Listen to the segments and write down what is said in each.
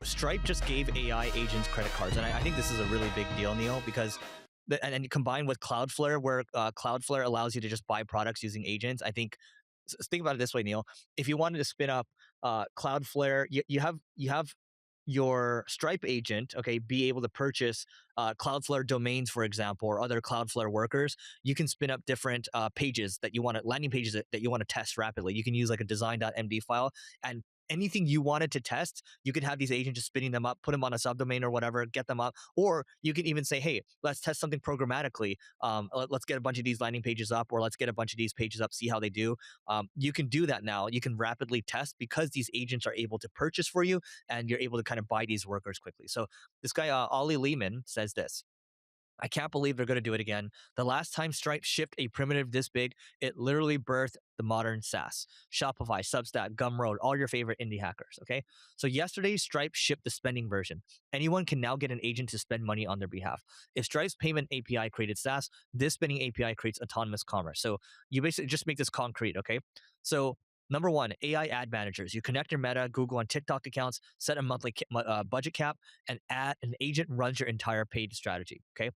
Stripe just gave AI agents credit cards, and I think this is a really big deal, Neil, because and combined with Cloudflare, where Cloudflare allows you to just buy products using agents. I think think about it this way, Neil. If you wanted to spin up Cloudflare, you have your Stripe agent, okay, be able to purchase Cloudflare domains, for example, or other Cloudflare workers. You can spin up different pages that you want to, landing pages that you want to test rapidly. You can use like a design.md file, and anything you wanted to test, you could have these agents just spinning them up, put them on a subdomain or whatever, get them up. Or you can even say, hey, let's test something programmatically. Let's get a bunch of these landing pages up, or let's get a bunch of these pages up, see how they do. You can do that now. You can rapidly test because these agents are able to purchase for you, and you're able to kind of buy these workers quickly. So this guy, Ollie Lehman, says this. I can't believe they're going to do it again. The last time Stripe shipped a primitive this big, it literally birthed the modern SaaS. Shopify, Substack, Gumroad, all your favorite indie hackers, okay? So yesterday, Stripe shipped the spending version. Anyone can now get an agent to spend money on their behalf. If Stripe's payment API created SaaS, this spending API creates autonomous commerce. So you basically just make this concrete, okay? So number one, AI ad managers. You connect your Meta, Google, and TikTok accounts, set a monthly budget cap, and an agent runs your entire paid strategy, okay?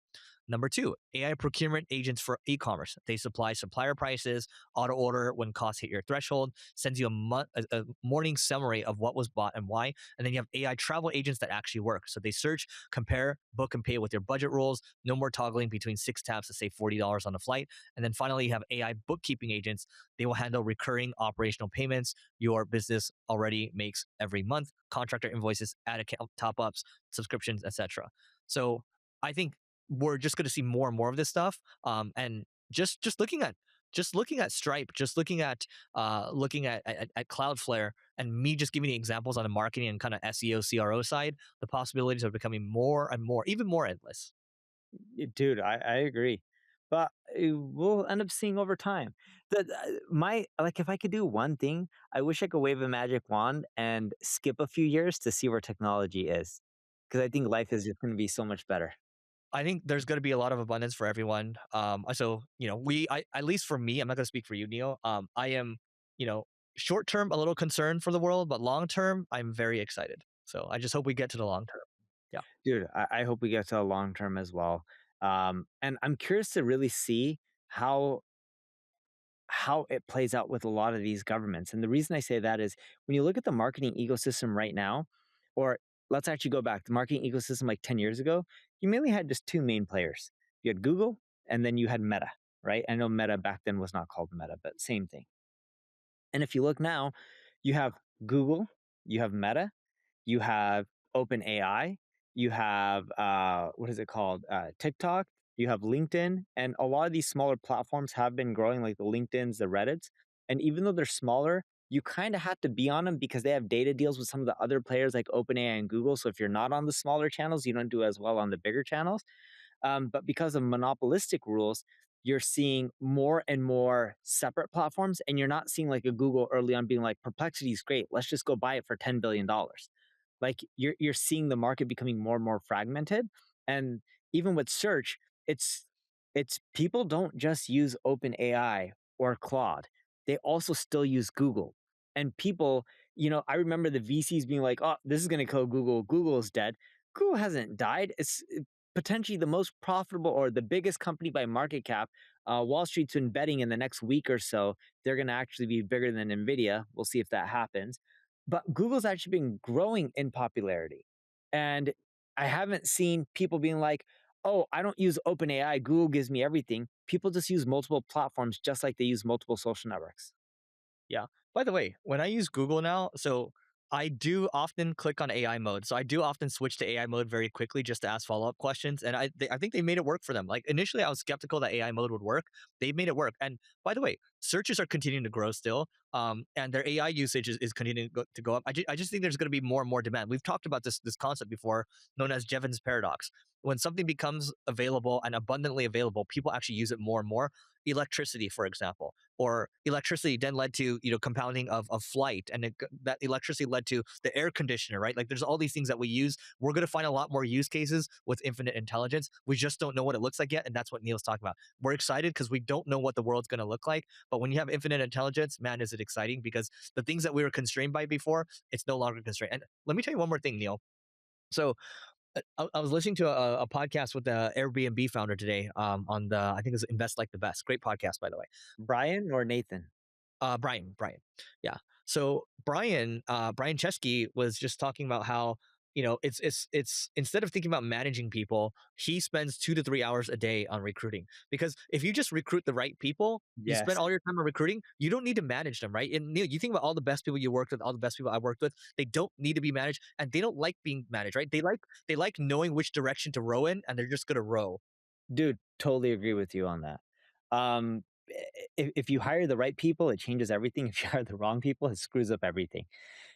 Number two, AI procurement agents for e-commerce. They supply supplier prices, auto order when costs hit your threshold, sends you a morning summary of what was bought and why. And then you have AI travel agents that actually work. So they search, compare, book, and pay with your budget rules. No more toggling between 6 tabs to save $40 on a flight. And then finally, you have AI bookkeeping agents. They will handle recurring operational payments your business already makes every month, contractor invoices, ad account top-ups, subscriptions, etc. So I think we're just going to see more and more of this stuff. And just looking at Stripe, just looking at Cloudflare, and me just giving you examples on the marketing and kind of SEO CRO side, the possibilities are becoming more and more, even more endless. Dude, I agree. But we'll end up seeing over time. My like, if I could do one thing, I wish I could wave a magic wand and skip a few years to see where technology is, because I think life is just going to be so much better. I think there's going to be a lot of abundance for everyone. So at least for me, I'm not going to speak for you, Neil. I am, short term a little concerned for the world, but long term, I'm very excited. So I just hope we get to the long term. Yeah. Dude, I hope we get to a long term as well. And I'm curious to really see how it plays out with a lot of these governments. And the reason I say that is when you look at the marketing ecosystem right now, or let's actually go back, the marketing ecosystem like 10 years ago, you mainly had just two main players. You had Google and then you had Meta, right? I know Meta back then was not called Meta, but same thing. And if you look now, you have Google, you have Meta, you have OpenAI, you have what is it called? TikTok, you have LinkedIn, and a lot of these smaller platforms have been growing, like the LinkedIn's, the Reddits. And even though they're smaller, you kind of have to be on them because they have data deals with some of the other players like OpenAI and Google. So if you're not on the smaller channels, you don't do as well on the bigger channels. But because of monopolistic rules, you're seeing more and more separate platforms, and you're not seeing like a Google early on being like, Perplexity is great, let's just go buy it for $10 billion. Like you're seeing the market becoming more and more fragmented. And even with search, it's people don't just use OpenAI or Claude. They also still use Google. And people, I remember the VCs being like, oh, this is going to kill Google. Google is dead. Google hasn't died. It's potentially the most profitable or the biggest company by market cap. Wall Street's been betting in the next week or so, they're going to actually be bigger than NVIDIA. We'll see if that happens. But Google's actually been growing in popularity. And I haven't seen people being like, oh, I don't use OpenAI. Google gives me everything. People just use multiple platforms just like they use multiple social networks. Yeah. By the way, when I use Google now, so I do often click on AI mode. So I do often switch to AI mode very quickly just to ask follow-up questions. And I think they made it work for them. Like initially I was skeptical that AI mode would work. They've made it work. And by the way, searches are continuing to grow still. And their AI usage is continuing to go up. I just think there's going to be more and more demand. We've talked about this concept before, known as Jevons paradox. When something becomes available and abundantly available, people actually use it more and more. Electricity, for example, or electricity then led to compounding of flight, and that electricity led to the air conditioner, right? Like there's all these things that we use. We're going to find a lot more use cases with infinite intelligence. We just don't know what it looks like yet, and that's what Neil's talking about. We're excited because we don't know what the world's going to look like, but when you have infinite intelligence, man, is it exciting, because the things that we were constrained by before, it's no longer constrained. And let me tell you one more thing, Neil. So I was listening to a podcast with the Airbnb founder today on the, I think it was Invest Like the Best. Great podcast, by the way. Brian or Nathan? Brian. Yeah. So Brian Chesky was just talking about how, it's instead of thinking about managing people, he spends 2 to 3 hours a day on recruiting. Because if you just recruit the right people, you spend Yes. all your time on recruiting, you don't need to manage them, right? And Neil, you think about all the best people you worked with, all the best people I worked with, they don't need to be managed and they don't like being managed, right? They like knowing which direction to row in and they're just gonna row. Dude, totally agree with you on that. If you hire the right people, it changes everything. If you hire the wrong people, it screws up everything.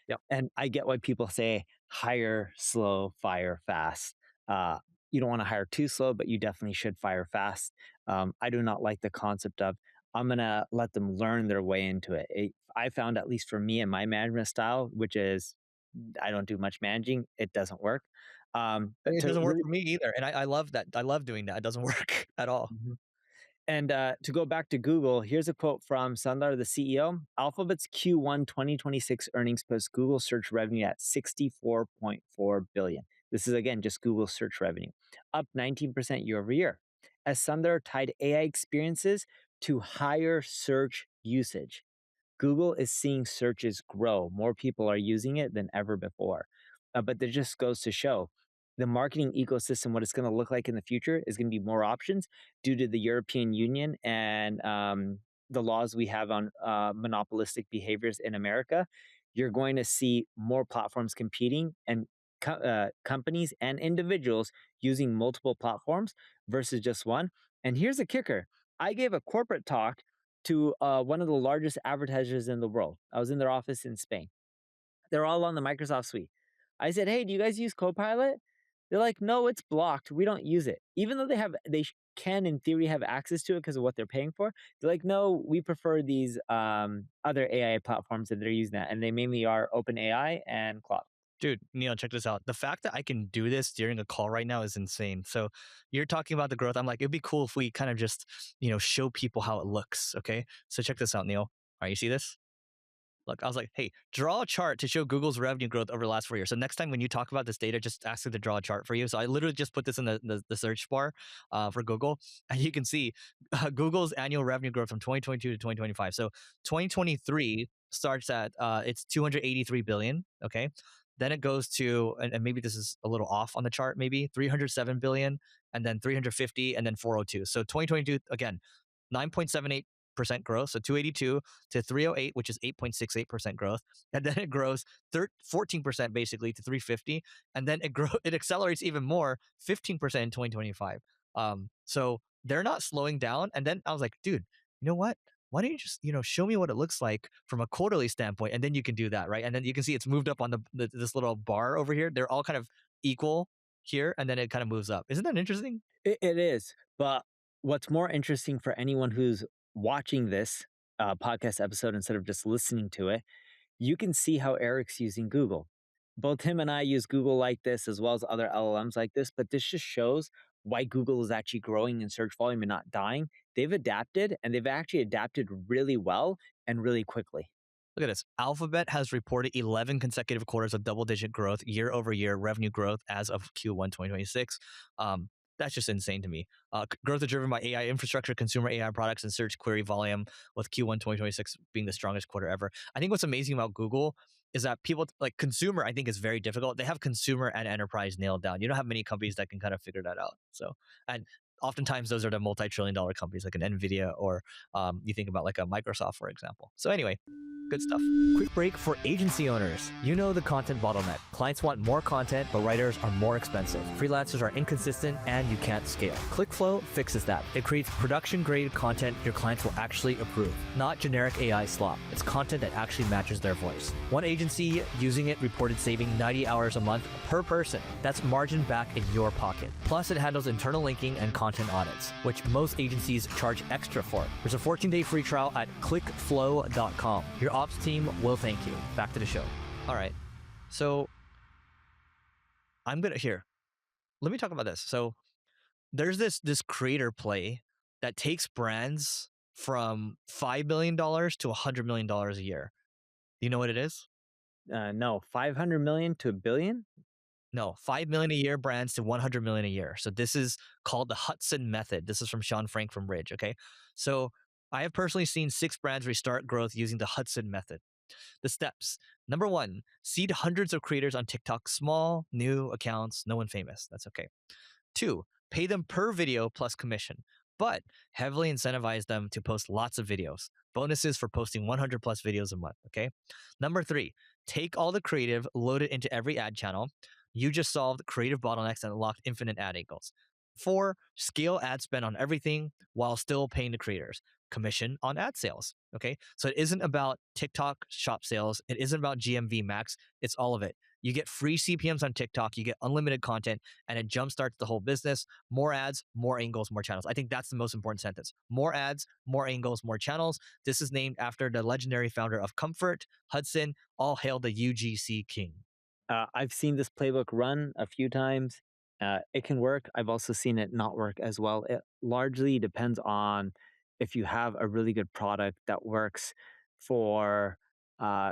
Yep. And I get why people say hire slow, fire fast. Uh, you don't want to hire too slow, but you definitely should fire fast. I do not like the concept of I'm gonna let them learn their way into it. I found, at least for me and my management style, which is I don't do much managing, it doesn't work. It To doesn't work really for me either. And I love that. I love doing that. It doesn't work at all. Mhm. And to go back to Google, here's a quote from Sundar, the CEO. Alphabet's Q1 2026 earnings puts Google search revenue at 64.4 billion. This is again just Google search revenue, up 19% year over year. As Sundar tied AI experiences to higher search usage. Google is seeing searches grow. More people are using it than ever before. But that just goes to show the marketing ecosystem, what it's going to look like in the future is going to be more options due to the European Union and the laws we have on monopolistic behaviors in America. You're going to see more platforms competing and companies and individuals using multiple platforms versus just one. And here's the kicker. I gave a corporate talk to one of the largest advertisers in the world. I was in their office in Spain. They're all on the Microsoft suite. I said, "Hey, do you guys use Copilot?" They're like, "No, it's blocked. We don't use it." Even though can in theory have access to it because of what they're paying for. They're like, "No, we prefer these other AI platforms that they're using that, and they mainly are OpenAI and Cloud." Dude, Neil, check this out. The fact that I can do this during a call right now is insane. So you're talking about the growth. I'm like, it'd be cool if we kind of just, show people how it looks. Okay. So check this out, Neil. All right, you see this? Look, I was like, hey, draw a chart to show Google's revenue growth over the last 4 years. So next time when you talk about this data, just ask it to draw a chart for you. So I literally just put this in the search bar for Google, and you can see Google's annual revenue growth from 2022 to 2025. So 2023 starts at it's 283 billion. Okay. Then it goes to, and maybe this is a little off on the chart, maybe 307 billion, and then 350, and then 402. So 2022, again, 9.78% growth. So 282 to 308, which is 8.68% growth. And then it grows 14% basically to 350. And then it accelerates even more, 15% in 2025. So they're not slowing down. And then I was like, dude, you know what? Why don't you just, show me what it looks like from a quarterly standpoint, and then you can do that, right? And then you can see it's moved up on this little bar over here. They're all kind of equal here, and then it kind of moves up. Isn't that interesting? It is. But what's more interesting for anyone who's watching this podcast episode instead of just listening to it, you can see how Eric's using Google. Both him and I use Google like this as well as other LLMs like this, but this just shows why Google is actually growing in search volume and not dying. They've adapted and they've actually adapted really well and really quickly. Look at this. Alphabet has reported 11 consecutive quarters of double-digit growth, year-over-year revenue growth as of Q1 2026. That's just insane to me. Growth is driven by AI infrastructure, consumer AI products, and search query volume, with Q1 2026 being the strongest quarter ever. I think what's amazing about Google is that people like consumer, I think, is very difficult. They have consumer and enterprise nailed down. You don't have many companies that can kind of figure that out. So, and oftentimes those are the multi-trillion-dollar companies like an Nvidia, or you think about like a Microsoft, for example. So anyway, good stuff. Quick break for agency owners. You know the content bottleneck. Clients want more content, but writers are more expensive. Freelancers are inconsistent, and you can't scale. ClickFlow fixes that. It creates production-grade content your clients will actually approve, not generic AI slop. It's content that actually matches their voice. One agency using it reported saving 90 hours a month per person. That's margin back in your pocket. Plus, it handles internal linking and content audits, which most agencies charge extra for. There's a 14-day free trial at clickflow.com. Your ops team will thank you. Back to the show. All right. So let me talk about this. So there's this creator play that takes brands from $5 million to $100 million a year. Do you know what it is? No, 500 million to a billion? No, 5 million a year brands to 100 million a year. So this is called the Hudson method. This is from Sean Frank from Ridge. Okay. So I have personally seen 6 brands restart growth using the Hudson method. The steps. Number one, seed hundreds of creators on TikTok, small, new accounts, no one famous. That's okay. Two, pay them per video plus commission, but heavily incentivize them to post lots of videos. Bonuses for posting 100 plus videos a month. Okay. Number three, take all the creative, load it into every ad channel. You just solved creative bottlenecks and unlocked infinite ad angles. Four, scale ad spend on everything while still paying the creators. Commission on ad sales. Okay. So it isn't about TikTok shop sales. It isn't about GMV max. It's all of it. You get free CPMs on TikTok. You get unlimited content and it jumpstarts the whole business. More ads, more angles, more channels. I think that's the most important sentence. More ads, more angles, more channels. This is named after the legendary founder of Comfort, Hudson. All hail the UGC king. I've seen this playbook run a few times. It can work. I've also seen it not work as well. It largely depends on if you have a really good product that works for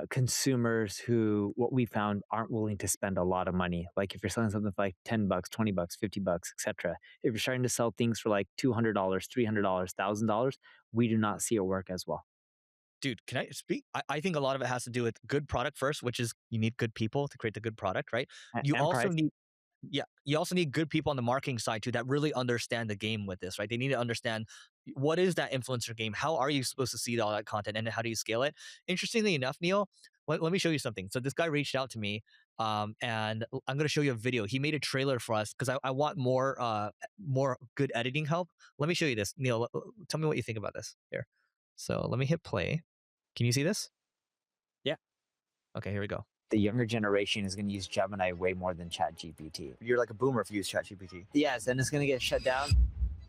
consumers who, what we found, aren't willing to spend a lot of money. Like if you're selling something for like $10, $20, $50, etc. If you're starting to sell things for like $200, $300, $1,000, we do not see it work as well. Dude, can I speak? I think a lot of it has to do with good product first, which is you need good people to create the good product, right? You And also price. need Yeah, you also need good people on the marketing side too that really understand the game with this, right? They need to understand what is that influencer game? How are you supposed to see all that content and how do you scale it? Interestingly enough, Neil, let me show you something. So this guy reached out to me, and I'm going to show you a video. He made a trailer for us because I want more good editing help. Let me show you this, Neil. Tell me what you think about this here. So let me hit play. Can you see this? Yeah. Okay, here we go. The younger generation is going to use Gemini way more than ChatGPT. You're like a boomer if you use ChatGPT. Yes, and it's going to get shut down.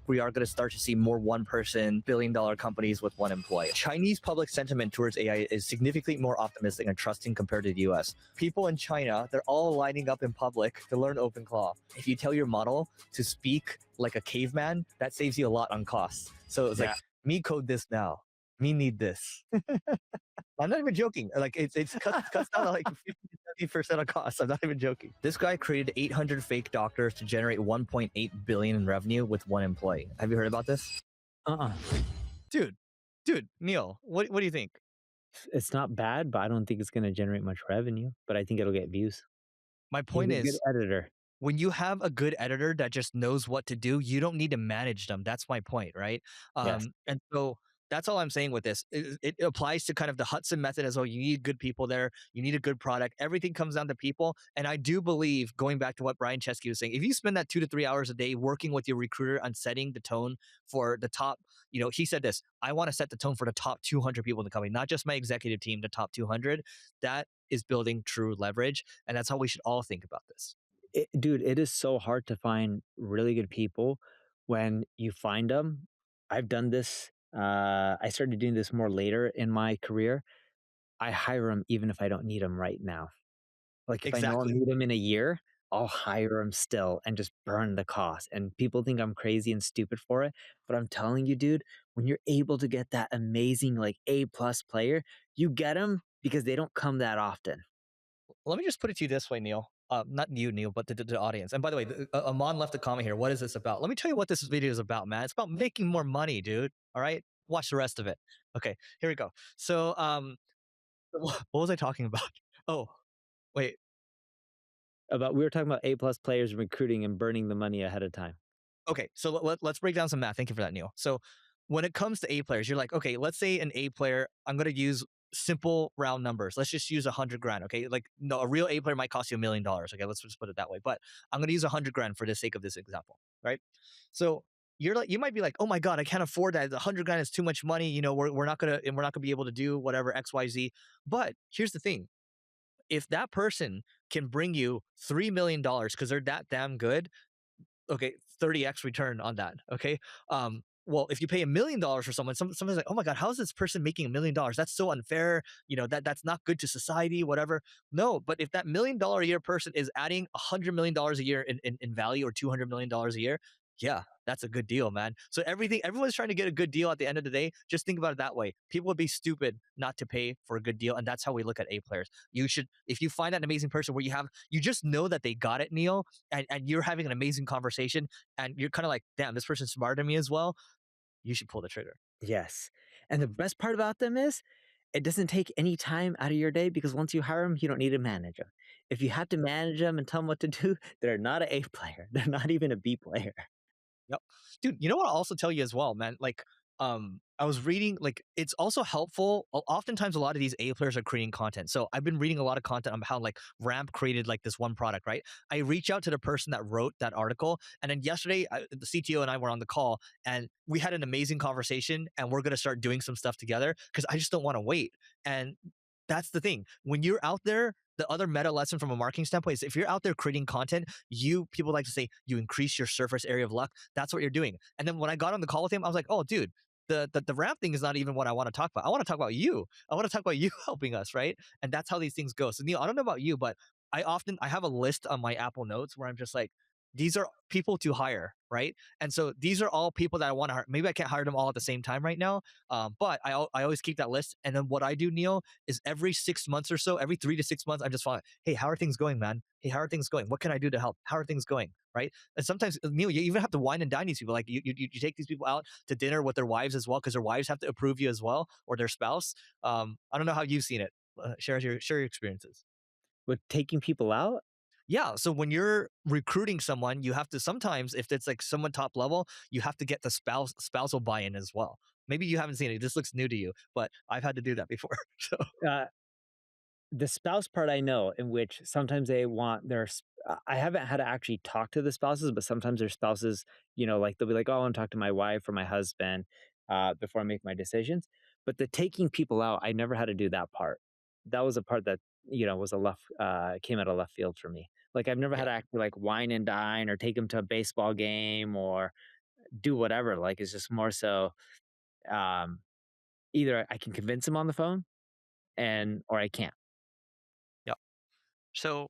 We are going to start to see more one-person billion-dollar companies with one employee. Chinese public sentiment towards AI is significantly more optimistic and trusting compared to the US. People in China, they're all lining up in public to learn OpenClaw. If you tell your model to speak like a caveman, that saves you a lot on costs. So it's like, me code this now. Me need this. I'm not even joking. Like it's cuts down to like 50% of costs. I'm not even joking. This guy created 800 fake doctors to generate 1.8 billion in revenue with one employee. Have you heard about this? Uh-uh. Dude, Neil, what do you think? It's not bad, but I don't think it's going to generate much revenue. But I think it'll get views. My He's point a good is, editor. when you have a good editor that just knows what to do, you don't need to manage them. That's my point, right? Yes. And so that's all I'm saying with this. It applies to kind of the Hudson method as well. You need good people there. You need a good product. Everything comes down to people. And I do believe, going back to what Brian Chesky was saying, if you spend that 2 to 3 hours a day working with your recruiter on setting the tone for the top, he said this, I want to set the tone for the top 200 people in the company, not just my executive team, the top 200. That is building true leverage. And that's how we should all think about this. Dude, it is so hard to find really good people. When you find them, I've done this. I started doing this more later in my career. I hire them even if I don't need them right now. Like if I know I'll Exactly. need them in a year, I'll hire them still and just burn the cost. And people think I'm crazy and stupid for it, but I'm telling you, dude, when you're able to get that amazing like A plus player, you get them because they don't come that often. Let me just put it to you this way, Neil. Not you, Neil, but the audience. And by the way, Amon left a comment here. What is this about? Let me tell you what this video is about, man. It's about making more money, dude. All right, watch the rest of it. Okay, here we go. So, what was I talking about? Oh, wait. About we were talking about A plus players recruiting and burning the money ahead of time. Okay, so let's break down some math. Thank you for that, Neil. So, when it comes to A players, you're like, okay, let's say an A player. I'm going to use simple round numbers. Let's just use 100 grand. Okay, like no, a real A player might cost you $1 million. Okay, let's just put it that way. But I'm going to use 100 grand for the sake of this example, right? So you might be like, oh my god, I can't afford that. 100 grand is too much money. We're not gonna be able to do whatever X Y Z. But here's the thing: if that person can bring you $3 million because they're that damn good, okay, 30x return on that. Okay. Well, if you pay $1 million for someone's like, oh my God, how is this person making $1 million? That's so unfair. That's not good to society, whatever. No, but if that $1 million a year person is adding $100 million a year in value or $200 million a year, yeah, that's a good deal, man. So everyone's trying to get a good deal at the end of the day. Just think about it that way. People would be stupid not to pay for a good deal, and that's how we look at A players. You should, if you find that amazing person where you just know that they got it, Neil, and you're having an amazing conversation, and you're kind of like, damn, this person's smarter than me as well. You should pull the trigger. Yes. And the best part about them is it doesn't take any time out of your day because once you hire them, you don't need to manage them. If you have to manage them and tell them what to do, they're not an A player. They're not even a B player. Yep. Dude, you know what I'll also tell you as well, man? Like, I was reading, like, it's also helpful. Oftentimes, a lot of these A players are creating content. So I've been reading a lot of content on how, like, Ramp created, like, this one product, right? I reach out to the person that wrote that article. And then yesterday, the CTO and I were on the call and we had an amazing conversation. And we're going to start doing some stuff together because I just don't want to wait. And that's the thing. When you're out there, the other meta lesson from a marketing standpoint is if you're out there creating content, people like to say you increase your surface area of luck. That's what you're doing. And then when I got on the call with him, I was like, oh, dude, the ramp thing is not even what I want to talk about. I want to talk about you. I want to talk about you helping us, right? And that's how these things go. So Neil, I don't know about you, but I have a list on my Apple Notes where I'm just like, these are people to hire, right? And so these are all people that I want to hire. Maybe I can't hire them all at the same time right now, but I always keep that list. And then what I do, Neil, is every 6 months or so, every 3 to 6 months, I'm just fine. Hey, how are things going, man? Hey, how are things going? What can I do to help? How are things going? Right. And sometimes, Neil, you even have to wine and dine these people. Like you take these people out to dinner with their wives as well, because their wives have to approve you as well, or their spouse. I don't know how you've seen it. Share your experiences. With taking people out, Yeah. So when you're recruiting someone, you have to sometimes, if it's like someone top level, you have to get the spousal buy-in as well. Maybe you haven't seen it. This looks new to you, but I've had to do that before. So uh, the spouse part I know, in which sometimes they want I haven't had to actually talk to the spouses, but sometimes their spouses, like they'll be like, "Oh, I want to talk to my wife or my husband before I make my decisions." But the taking people out, I never had to do that part. That was a part that was a left came out of left field for me. Like I've never had yeah, to actually like wine and dine or take them to a baseball game or do whatever. Like it's just more so um, either I can convince them on the phone and or I can't. yeah. So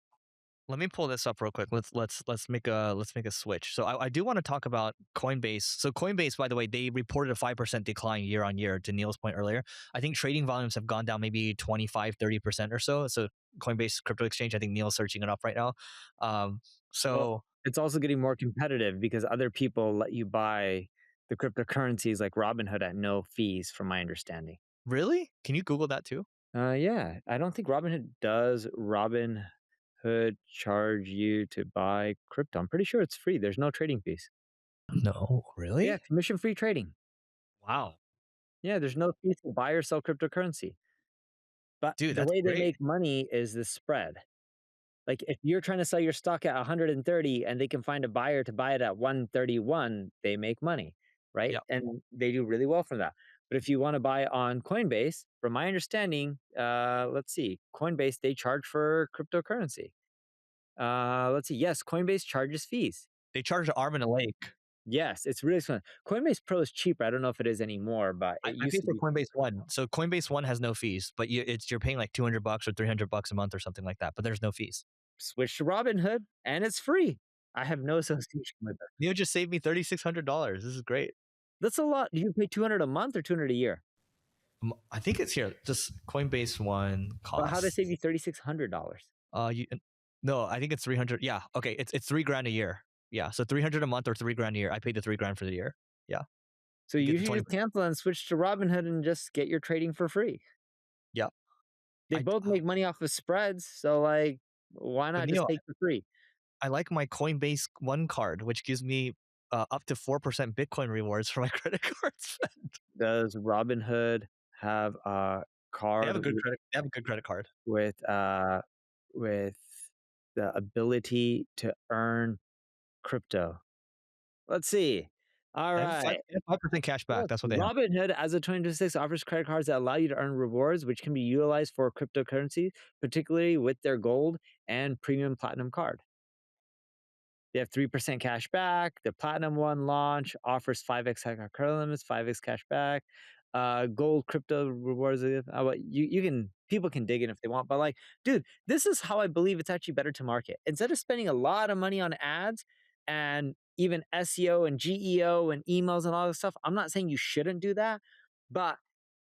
let me pull this up real quick. Let's make a switch. So I do want to talk about Coinbase. So Coinbase, by the way, they reported a 5% decline year on year. To Neil's point earlier, I think trading volumes have gone down maybe 25-30% or so. So Coinbase crypto exchange, I think Neil's searching it up right now. Um, Well, so it's also getting more competitive because other people let you buy the cryptocurrencies like Robinhood at no fees, from my understanding. really, can you Google that too? Yeah, I don't think Robinhood does. Robinhood charge you to buy crypto? I'm pretty sure it's free. There's no trading fees. No, Yeah, really? commission free trading. Wow, Yeah, there's no fees to buy or sell cryptocurrency. But dude, the that's way they great. make money is the spread. Like if you're trying to sell your stock at 130 and they can find a buyer to buy it at 131, they make money, right? Yeah, And they do really well from that. But if you want to buy on Coinbase, from my understanding, let's see, Coinbase they charge for cryptocurrency. Let's see, yes, Coinbase charges fees. they charge an arm and a leg. Yes, it's really fun. Coinbase Pro is cheaper. I don't know if it is anymore, but it I used pay to for be. Coinbase One. So Coinbase One has no fees, but you're paying like $200 or $300 a month or something like that. But there's no fees. Switch to Robinhood, and it's free. I have no association with it. Neil just saved me $3,600. This is great. That's a lot. Do you pay 200 a month or 200 a year? I think it's here. Just Coinbase One But how did I costs. save you $3,600? You no, I think it's 300. Yeah, okay, it's 3 grand a year. Yeah, so 300 a month or 3 grand a year. I paid the 3 grand for the year. Yeah, So you you get the should 20. just cancel and switch to Robinhood and just get your trading for free. Yeah, They both make money off of spreads, so like, why but not just Neil, take the free? I like my Coinbase One card, which gives me up to 4% Bitcoin rewards for my credit cards. Does Robinhood have a They have card a good credit. They have a good credit card. with with the ability to earn crypto? Let's see. All They have five. right. They have 5% cash back. Yes, That's what they have. Robinhood, as of 2026, offers credit cards that allow you to earn rewards, which can be utilized for cryptocurrency, particularly with their gold and premium platinum card. They have 3% cash back. The platinum one launch offers 5x credit card limits, 5x cash back. Gold crypto rewards. You can people can dig in if they want, but like, dude, this is how I believe it's actually better to market. Instead of spending a lot of money on ads and even SEO and GEO and emails and all this stuff. I'm not saying you shouldn't do that, but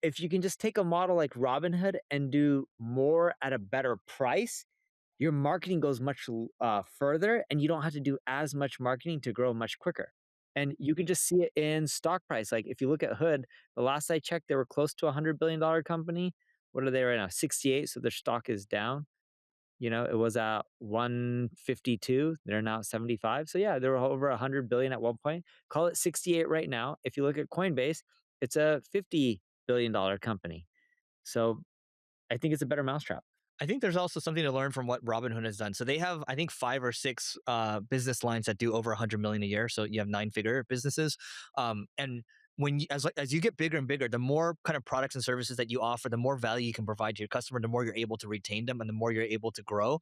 if you can just take a model like Robinhood and do more at a better price, your marketing goes much further and you don't have to do as much marketing to grow much quicker. And you can just see it in stock price. Like if you look at Hood, the last I checked, they were close to $100 billion company. What are they right now? 68. So their stock is down. You know, it was at 152. They're now at 75. So yeah, they were over 100 billion at one point. Call it 68 right now. If you look at Coinbase, it's a $50 billion company. So I think it's a better mousetrap. I think there's also something to learn from what Robinhood has done. So they have, I think, 5 or 6 business lines that do over 100 million a year. So you have 9-figure businesses, and when you, as you get bigger and bigger, the more kind of products and services that you offer, the more value you can provide to your customer, the more you're able to retain them, and the more you're able to grow.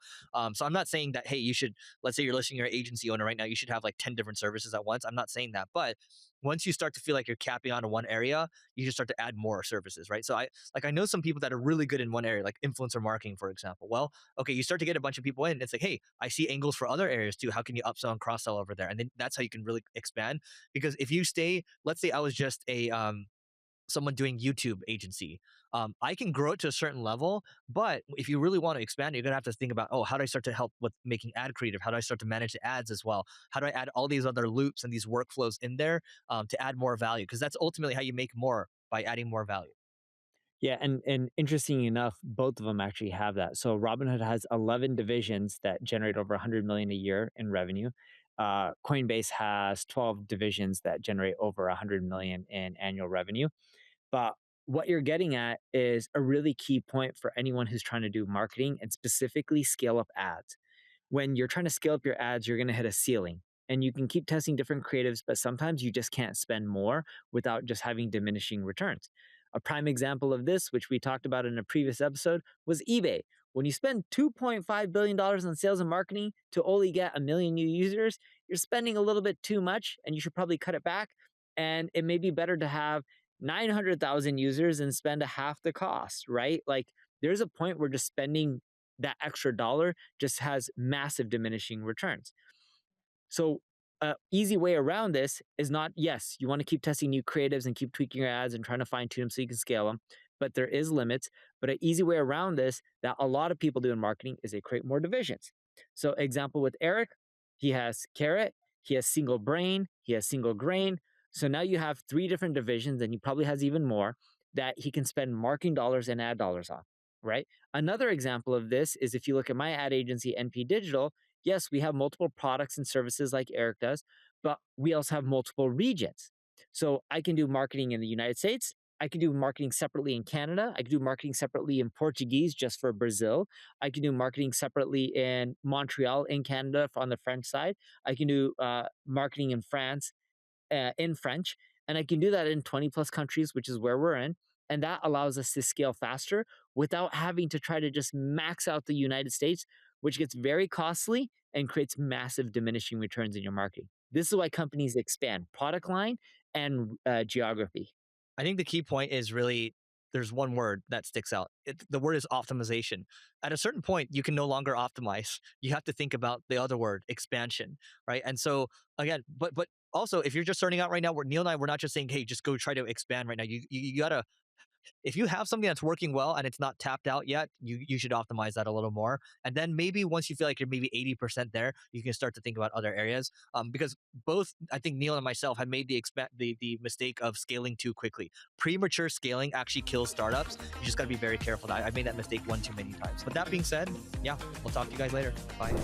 So I'm not saying that hey, you should. Let's say you're listening, you're an agency owner right now, you should have like 10 different services at once. I'm not saying that, but once you start to feel like you're capping onto one area, you just start to add more services, right? So I know some people that are really good in one area, like influencer marketing, for example. Well, okay, you start to get a bunch of people in. It's like, hey, I see angles for other areas too. How can you upsell and cross sell over there? And then that's how you can really expand. Because if you stay, let's say I was just a someone doing YouTube agency. I can grow it to a certain level, but if you really want to expand, you're gonna have to think about, oh, how do I start to help with making ad creative? How do I start to manage the ads as well? How do I add all these other loops and these workflows in there to add more value? Because that's ultimately how you make more by adding more value. Yeah, and interesting enough, both of them actually have that. So Robinhood has 11 divisions that generate over 100 million a year in revenue. Coinbase has 12 divisions that generate over 100 million in annual revenue. But what you're getting at is a really key point for anyone who's trying to do marketing and specifically scale up ads. When you're trying to scale up your ads, you're going to hit a ceiling. And you can keep testing different creatives, but sometimes you just can't spend more without just having diminishing returns. A prime example of this, which we talked about in a previous episode, was eBay. When you spend $2.5 billion on sales and marketing to only get a million new users, you're spending a little bit too much and you should probably cut it back. And it may be better to have 900,000 users and spend a half the cost, right? Like there's a point where just spending that extra dollar just has massive diminishing returns. So, easy way around this is not, yes, you want to keep testing new creatives and keep tweaking your ads and trying to fine tune them so you can scale them, but there is limits. But an easy way around this that a lot of people do in marketing is they create more divisions. So, example with Eric, he has Carrot, he has Single Brain, he has Single Grain. So now you have 3 different divisions, and he probably has even more that he can spend marketing dollars and ad dollars on, right? Another example of this is if you look at my ad agency, NP Digital. Yes, we have multiple products and services like Eric does, but we also have multiple regions. So I can do marketing in the United States. I can do marketing separately in Canada. I can do marketing separately in Portuguese just for Brazil. I can do marketing separately in Montreal in Canada on the French side. I can do marketing in French, and I can do that in 20 plus countries, which is where we're in. And that allows us to scale faster without having to try to just max out the United States, which gets very costly and creates massive diminishing returns in your marketing. This is why companies expand product line and geography. I think the key point is really there's one word that sticks out. The word is optimization. At a certain point, you can no longer optimize. You have to think about the other word, expansion, right? And so again, but also if you're just starting out right now, Neil and I, we're not just saying, hey, just go try to expand right now. You gotta, if you have something that's working well and it's not tapped out yet, you should optimize that a little more. And then maybe once you feel like you're maybe 80% there, you can start to think about other areas. Because both I think Neil and myself have made the mistake of scaling too quickly. Premature scaling actually kills startups. You just got to be very careful. I've made that mistake one too many times. But that being said, yeah, we'll talk to you guys later. Bye.